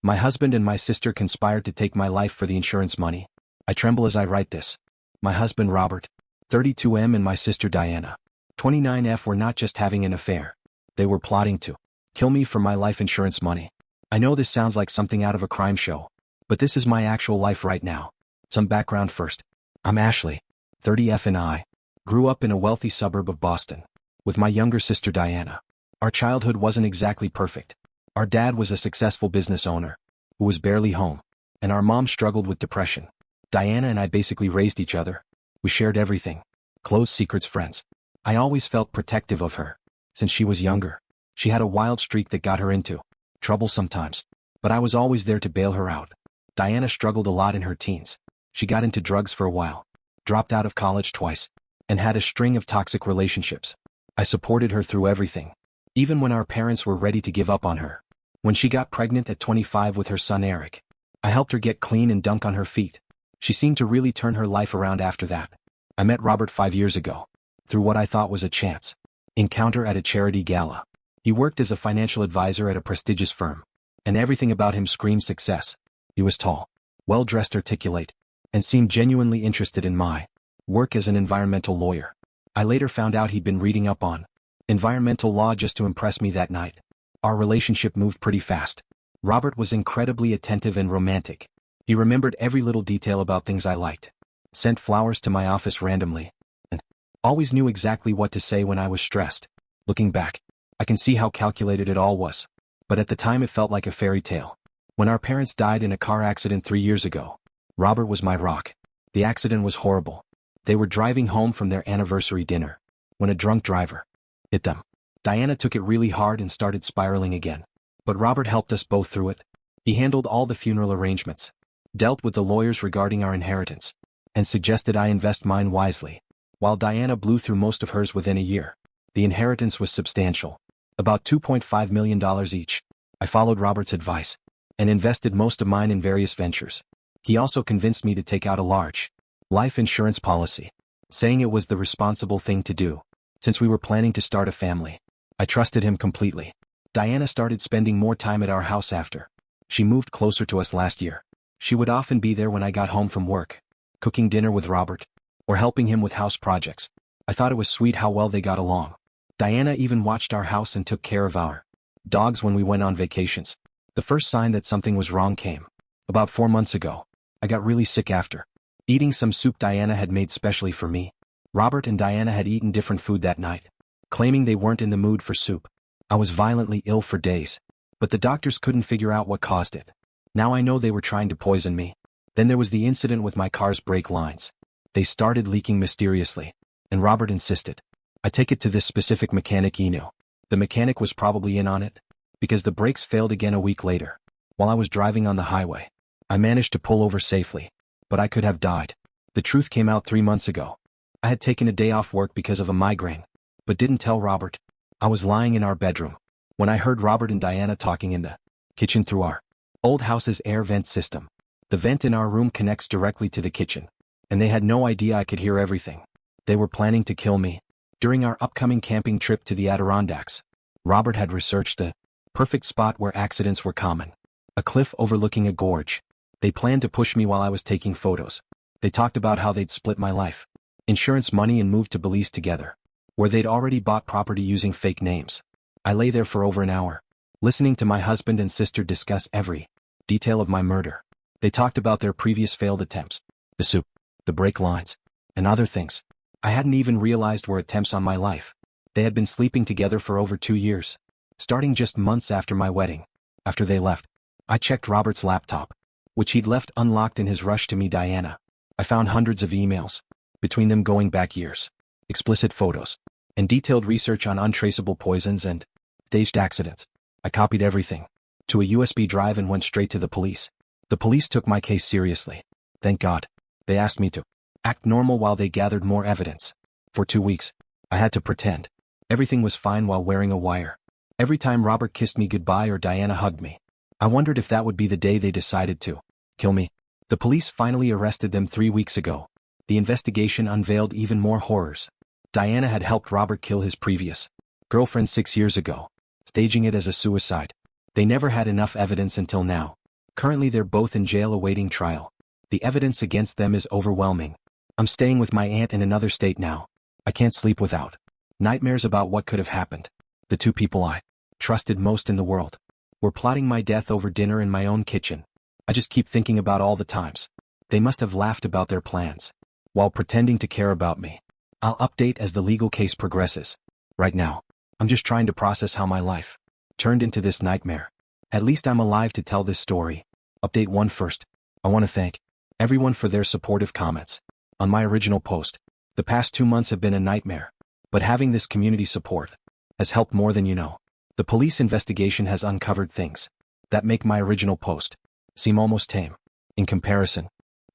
My husband and my sister conspired to take my life for the insurance money. I tremble as I write this. My husband Robert, 32M, and my sister Diana, 29F, were not just having an affair. They were plotting to kill me for my life insurance money. I know this sounds like something out of a crime show, but this is my actual life right now. Some background first. I'm Ashley, 30F, and I grew up in a wealthy suburb of Boston with my younger sister Diana. Our childhood wasn't exactly perfect. Our dad was a successful business owner who was barely home, and our mom struggled with depression. Diana and I basically raised each other. We shared everything. Clothes, secrets, friends. I always felt protective of her. Since she was younger, she had a wild streak that got her into trouble sometimes, but I was always there to bail her out. Diana struggled a lot in her teens. She got into drugs for a while, dropped out of college twice, and had a string of toxic relationships. I supported her through everything, even when our parents were ready to give up on her. When she got pregnant at 25 with her son Eric, I helped her get clean and dunk on her feet. She seemed to really turn her life around after that. I met Robert 5 years ago, through what I thought was a chance encounter at a charity gala. He worked as a financial advisor at a prestigious firm, and everything about him screamed success. He was tall, well-dressed, articulate, and seemed genuinely interested in my work as an environmental lawyer. I later found out he'd been reading up on environmental law just to impress me that night. Our relationship moved pretty fast. Robert was incredibly attentive and romantic. He remembered every little detail about things I liked, sent flowers to my office randomly, and always knew exactly what to say when I was stressed. Looking back, I can see how calculated it all was. But at the time it felt like a fairy tale. When our parents died in a car accident 3 years ago, Robert was my rock. The accident was horrible. They were driving home from their anniversary dinner when a drunk driver hit them. Diana took it really hard and started spiraling again. But Robert helped us both through it. He handled all the funeral arrangements, dealt with the lawyers regarding our inheritance, and suggested I invest mine wisely. While Diana blew through most of hers within a year, the inheritance was substantial, about $2.5 million each. I followed Robert's advice and invested most of mine in various ventures. He also convinced me to take out a large life insurance policy, saying it was the responsible thing to do, since we were planning to start a family. I trusted him completely. Diana started spending more time at our house after she moved closer to us last year. She would often be there when I got home from work, cooking dinner with Robert, or helping him with house projects. I thought it was sweet how well they got along. Diana even watched our house and took care of our dogs when we went on vacations. The first sign that something was wrong came about 4 months ago. I got really sick after eating some soup Diana had made specially for me. Robert and Diana had eaten different food that night, claiming they weren't in the mood for soup. I was violently ill for days, but the doctors couldn't figure out what caused it. Now I know they were trying to poison me. Then there was the incident with my car's brake lines. They started leaking mysteriously, and Robert insisted I take it to this specific mechanic he knew. The mechanic was probably in on it, because the brakes failed again a week later. While I was driving on the highway, I managed to pull over safely, but I could have died. The truth came out 3 months ago. I had taken a day off work because of a migraine, but didn't tell Robert. I was lying in our bedroom when I heard Robert and Diana talking in the kitchen through our old house's air vent system. The vent in our room connects directly to the kitchen, and they had no idea I could hear everything. They were planning to kill me. During our upcoming camping trip to the Adirondacks, Robert had researched the perfect spot where accidents were common, a cliff overlooking a gorge. They planned to push me while I was taking photos. They talked about how they'd split my life insurance money and moved to Belize together, where they'd already bought property using fake names. I lay there for over an hour, listening to my husband and sister discuss every detail of my murder. They talked about their previous failed attempts, the soup, the brake lines, and other things I hadn't even realized were attempts on my life. They had been sleeping together for over 2 years, starting just months after my wedding. After they left, I checked Robert's laptop, which he'd left unlocked in his rush to meet Diana. I found hundreds of emails, between them going back years, explicit photos, and detailed research on untraceable poisons and staged accidents. I copied everything to a USB drive and went straight to the police. The police took my case seriously. Thank God. They asked me to act normal while they gathered more evidence. For 2 weeks, I had to pretend everything was fine while wearing a wire. Every time Robert kissed me goodbye or Diana hugged me, I wondered if that would be the day they decided to kill me. The police finally arrested them 3 weeks ago. The investigation unveiled even more horrors. Diana had helped Robert kill his previous girlfriend 6 years ago, staging it as a suicide. They never had enough evidence until now. Currently they're both in jail awaiting trial. The evidence against them is overwhelming. I'm staying with my aunt in another state now. I can't sleep without nightmares about what could have happened. The two people I trusted most in the world were plotting my death over dinner in my own kitchen. I just keep thinking about all the times they must have laughed about their plans while pretending to care about me. I'll update as the legal case progresses. Right now, I'm just trying to process how my life turned into this nightmare. At least I'm alive to tell this story. Update 1 first. I want to thank everyone for their supportive comments on my original post. The past 2 months have been a nightmare, but having this community support has helped more than you know. The police investigation has uncovered things that make my original post seem almost tame. In comparison,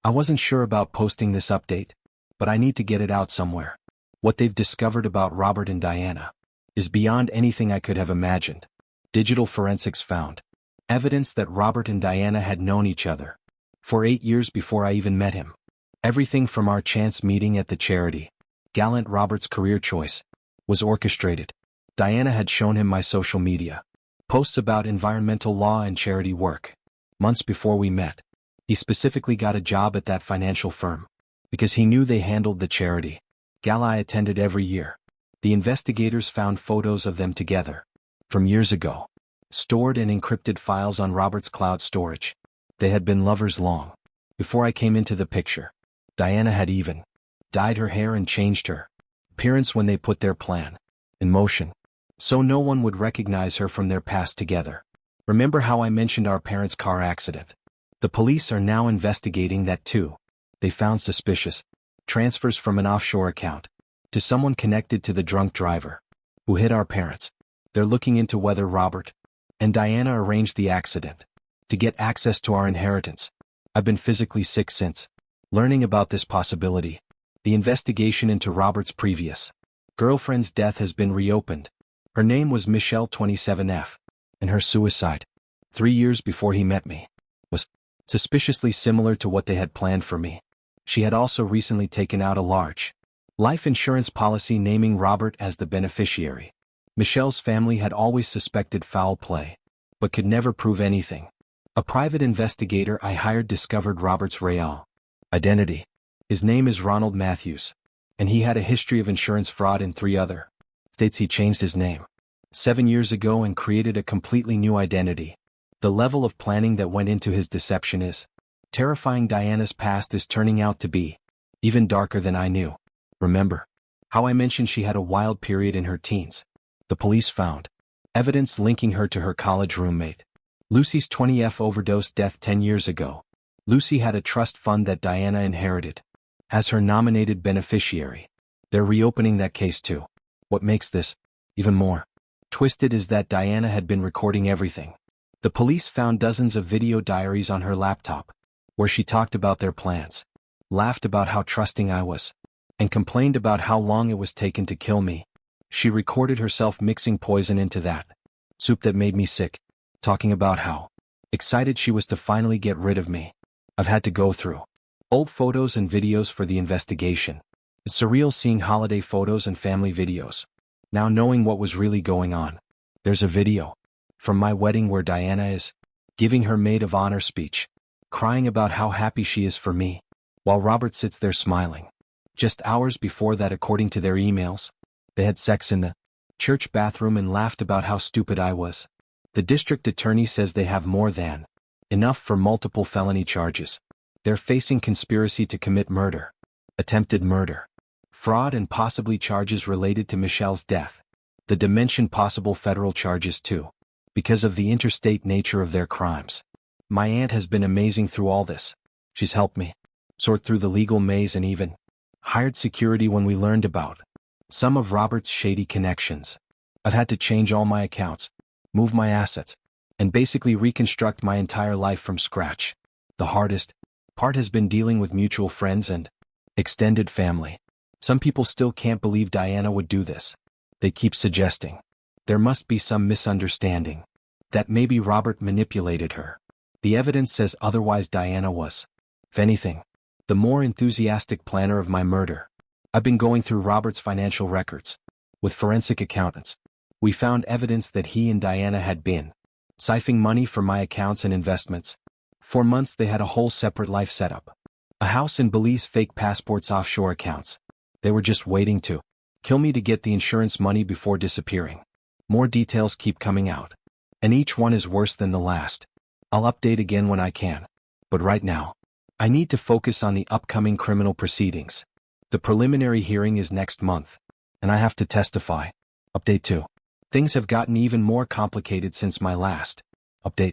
I wasn't sure about posting this update, but I need to get it out somewhere. What they've discovered about Robert and Diana is beyond anything I could have imagined. Digital forensics found evidence that Robert and Diana had known each other for 8 years before I even met him. Everything from our chance meeting at the charity gallant Robert's career choice was orchestrated. Diana had shown him my social media posts about environmental law and charity work. Months before we met, he specifically got a job at that financial firm because he knew they handled the charity gala I attended every year. The investigators found photos of them together from years ago, stored in encrypted files on Robert's cloud storage. They had been lovers long before I came into the picture. Diana had even dyed her hair and changed her appearance when they put their plan in motion, so no one would recognize her from their past together. Remember how I mentioned our parents' car accident? The police are now investigating that too. They found suspicious transfers from an offshore account to someone connected to the drunk driver who hit our parents. They're looking into whether Robert and Diana arranged the accident to get access to our inheritance. I've been physically sick since learning about this possibility. The investigation into Robert's previous girlfriend's death has been reopened. Her name was Michelle 27F, and her suicide 3 years before he met me was suspiciously similar to what they had planned for me. She had also recently taken out a large life insurance policy naming Robert as the beneficiary. Michelle's family had always suspected foul play, but could never prove anything. A private investigator I hired discovered Robert's real identity. His name is Ronald Matthews, and he had a history of insurance fraud in 3 other states. He changed his name 7 years ago and created a completely new identity. The level of planning that went into his deception is terrifying. Diana's past is turning out to be even darker than I knew. Remember how I mentioned she had a wild period in her teens? The police found evidence linking her to her college roommate Lucy's 20F overdose death 10 years ago. Lucy had a trust fund that Diana inherited as her nominated beneficiary. They're reopening that case too. What makes this even more twisted is that Diana had been recording everything. The police found dozens of video diaries on her laptop where she talked about their plans, laughed about how trusting I was, and complained about how long it was taken to kill me. She recorded herself mixing poison into that soup that made me sick, talking about how excited she was to finally get rid of me. I've had to go through old photos and videos for the investigation. It's surreal seeing holiday photos and family videos. Now knowing what was really going on. There's a video from my wedding where Diana is giving her maid of honor speech, crying about how happy she is for me, while Robert sits there smiling. Just hours before that, according to their emails, they had sex in the church bathroom and laughed about how stupid I was. The district attorney says they have more than enough for multiple felony charges. They're facing conspiracy to commit murder, attempted murder, fraud, and possibly charges related to Michelle's death. The dimension possible federal charges too, because of the interstate nature of their crimes. My aunt has been amazing through all this. She's helped me sort through the legal maze and even hired security when we learned about some of Robert's shady connections. I've had to change all my accounts, move my assets, and basically reconstruct my entire life from scratch. The hardest part has been dealing with mutual friends and extended family. Some people still can't believe Diana would do this. They keep suggesting there must be some misunderstanding, that maybe Robert manipulated her. The evidence says otherwise. Diana was, if anything, the more enthusiastic planner of my murder. I've been going through Robert's financial records with forensic accountants. We found evidence that he and Diana had been siphoning money from my accounts and investments, For months they had a whole separate life setup. A house in Belize, fake passports, offshore accounts. They were just waiting to kill me to get the insurance money before disappearing. More details keep coming out. And each one is worse than the last. I'll update again when I can. But right now, I need to focus on the upcoming criminal proceedings. The preliminary hearing is next month. And I have to testify. Update 2. Things have gotten even more complicated since my last update.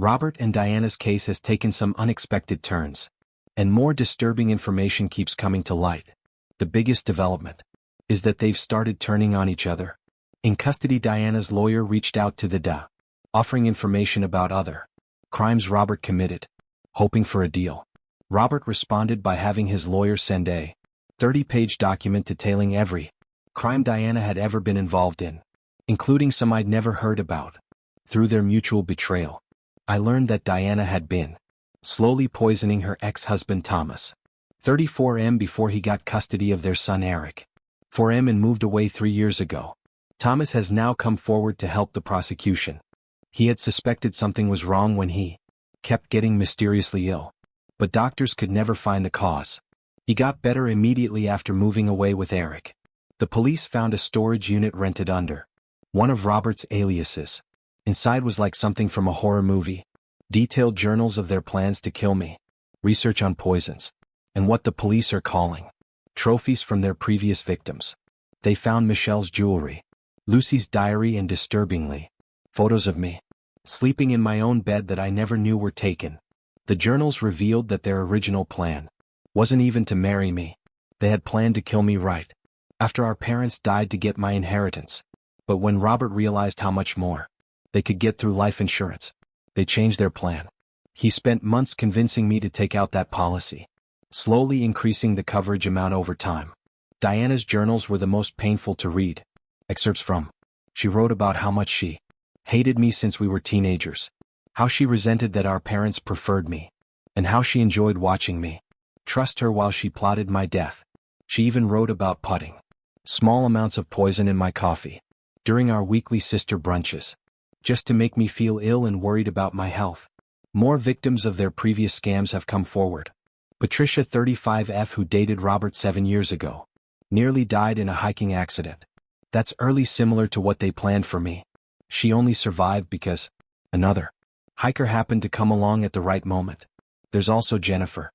Robert and Diana's case has taken some unexpected turns. And more disturbing information keeps coming to light. The biggest development is that they've started turning on each other. In custody, Diana's lawyer reached out to the DA, offering information about other crimes Robert committed, hoping for a deal. Robert responded by having his lawyer send a 30-page document detailing every crime Diana had ever been involved in, including some I'd never heard about. Through their mutual betrayal, I learned that Diana had been slowly poisoning her ex-husband Thomas, 34M, before he got custody of their son Eric, 4M, and moved away 3 years ago. Thomas has now come forward to help the prosecution. He had suspected something was wrong when he kept getting mysteriously ill, but doctors could never find the cause. He got better immediately after moving away with Eric. The police found a storage unit rented under one of Robert's aliases. Inside was like something from a horror movie. Detailed journals of their plans to kill me, research on poisons, and what the police are calling trophies from their previous victims. They found Michelle's jewelry, Lucy's diary, and disturbingly, photos of me sleeping in my own bed that I never knew were taken. The journals revealed that their original plan wasn't even to marry me. They had planned to kill me right after our parents died to get my inheritance. But when Robert realized how much more they could get through life insurance, they changed their plan. He spent months convincing me to take out that policy, slowly increasing the coverage amount over time. Diana's journals were the most painful to read. Excerpts from. She wrote about how much she hated me since we were teenagers, how she resented that our parents preferred me, and how she enjoyed watching me trust her while she plotted my death. She even wrote about putting small amounts of poison in my coffee during our weekly sister brunches, just to make me feel ill and worried about my health. More victims of their previous scams have come forward. Patricia, 35F, who dated Robert 7 years ago, nearly died in a hiking accident. That's early, similar to what they planned for me. She only survived because another hiker happened to come along at the right moment. There's also Jennifer,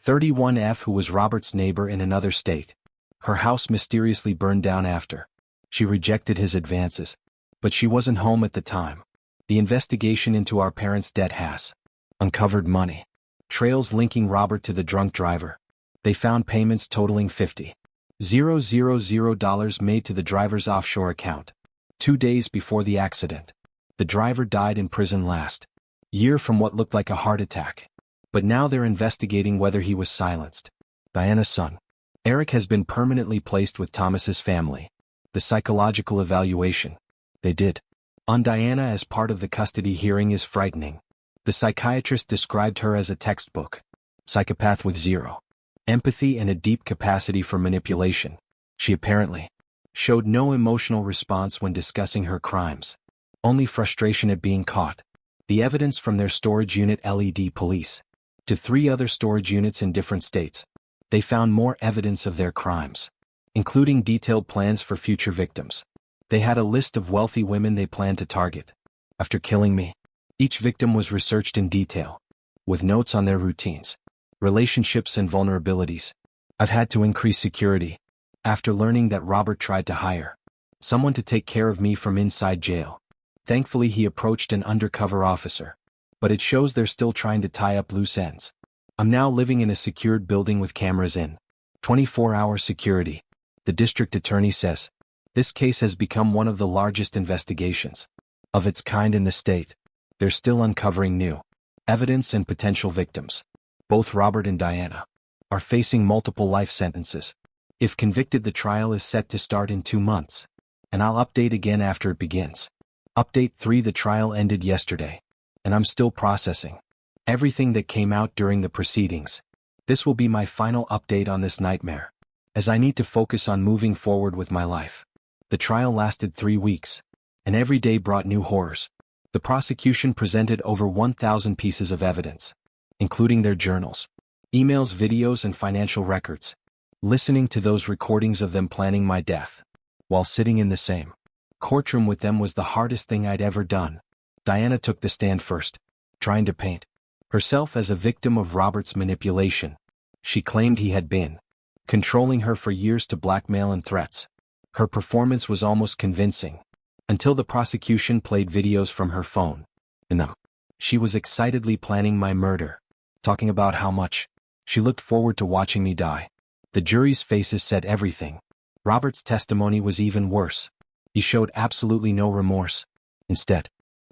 31F, who was Robert's neighbor in another state. Her house mysteriously burned down after she rejected his advances, but she wasn't home at the time. The investigation into our parents' debt has uncovered money trails linking Robert to the drunk driver. They found payments totaling $50,000 made to the driver's offshore account 2 days before the accident. The driver died in prison last year from what looked like a heart attack, but now they're investigating whether he was silenced. Diana's son, Eric, has been permanently placed with Thomas's family. The psychological evaluation they did on Diana as part of the custody hearing is frightening. The psychiatrist described her as a textbook psychopath with zero empathy and a deep capacity for manipulation. She apparently showed no emotional response when discussing her crimes, only frustration at being caught. The evidence from their storage unit led police to 3 other storage units in different states. They found more evidence of their crimes, including detailed plans for future victims. They had a list of wealthy women they planned to target. After killing me, each victim was researched in detail, with notes on their routines, relationships, and vulnerabilities. I've had to increase security after learning that Robert tried to hire someone to take care of me from inside jail. Thankfully, he approached an undercover officer, but it shows they're still trying to tie up loose ends. I'm now living in a secured building with cameras in 24-hour security. The district attorney says this case has become one of the largest investigations of its kind in the state. They're still uncovering new evidence and potential victims. Both Robert and Diana are facing multiple life sentences. If convicted, the trial is set to start in 2 months, and I'll update again after it begins. Update 3: the trial ended yesterday, and I'm still processing everything that came out during the proceedings. This will be my final update on this nightmare, as I need to focus on moving forward with my life. The trial lasted 3 weeks, and every day brought new horrors. The prosecution presented over 1,000 pieces of evidence, including their journals, emails, videos, and financial records. Listening to those recordings of them planning my death, while sitting in the same courtroom with them, was the hardest thing I'd ever done. Diana took the stand first, trying to paint herself as a victim of Robert's manipulation. She claimed he had been controlling her for years to blackmail and threats. Her performance was almost convincing, until the prosecution played videos from her phone. In them, she was excitedly planning my murder, talking about how much she looked forward to watching me die. The jury's faces said everything. Robert's testimony was even worse. He showed absolutely no remorse. Instead,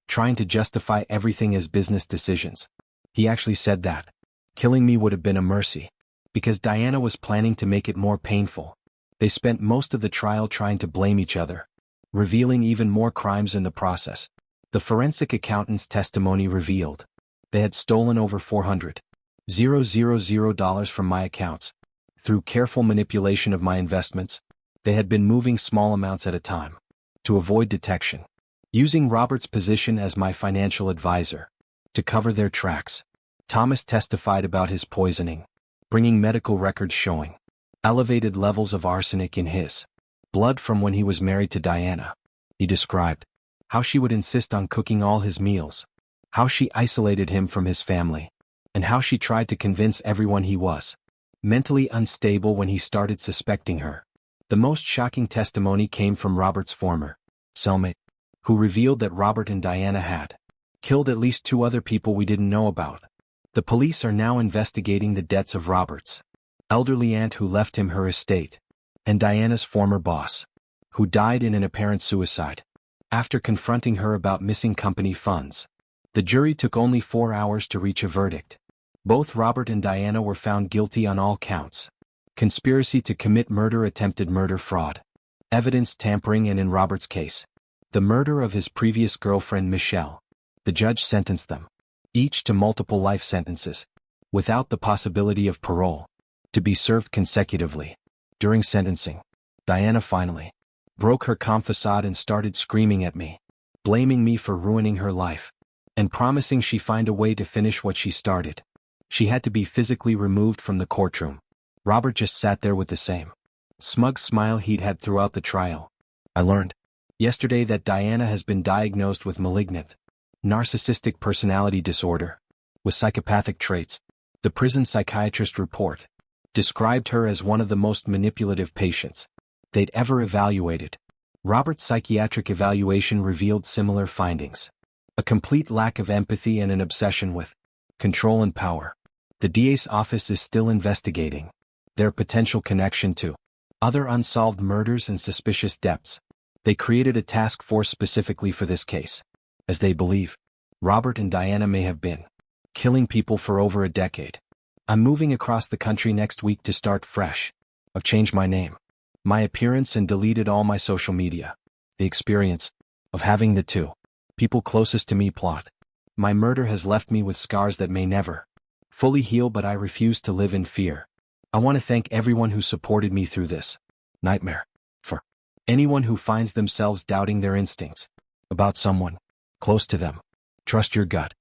trying to justify everything as business decisions. He actually said that killing me would have been a mercy, because Diana was planning to make it more painful. They spent most of the trial trying to blame each other, revealing even more crimes in the process. The forensic accountant's testimony revealed they had stolen over $400,000 from my accounts. Through careful manipulation of my investments, they had been moving small amounts at a time to avoid detection, using Robert's position as my financial advisor to cover their tracks. Thomas testified about his poisoning, bringing medical records showing elevated levels of arsenic in his blood from when he was married to Diana. He described how she would insist on cooking all his meals, how she isolated him from his family, and how she tried to convince everyone he was mentally unstable when he started suspecting her. The most shocking testimony came from Robert's former cellmate, who revealed that Robert and Diana had killed at least 2 other people we didn't know about. The police are now investigating the deaths of Robert's elderly aunt, who left him her estate, and Diana's former boss, who died in an apparent suicide after confronting her about missing company funds. The jury took only 4 hours to reach a verdict. Both Robert and Diana were found guilty on all counts: conspiracy to commit murder, attempted murder, fraud, evidence tampering, and in Robert's case, the murder of his previous girlfriend Michelle. The judge sentenced them each to multiple life sentences, without the possibility of parole, to be served consecutively. During sentencing, Diana finally broke her calm facade and started screaming at me, blaming me for ruining her life, and promising she'd find a way to finish what she started. She had to be physically removed from the courtroom. Robert just sat there with the same smug smile he'd had throughout the trial. I learned yesterday that Diana has been diagnosed with malignant narcissistic personality disorder with psychopathic traits. The prison psychiatrist report described her as one of the most manipulative patients they'd ever evaluated. Robert's psychiatric evaluation revealed similar findings: a complete lack of empathy and an obsession with control and power. The DA's office is still investigating their potential connection to other unsolved murders and suspicious deaths. They created a task force specifically for this case, as they believe Robert and Diana may have been killing people for over a decade. I'm moving across the country next week to start fresh. I've changed my name, my appearance, and deleted all my social media. The experience of having the 2 people closest to me plot my murder has left me with scars that may never fully heal, but I refuse to live in fear. I want to thank everyone who supported me through this nightmare. For anyone who finds themselves doubting their instincts about someone close to them, trust your gut.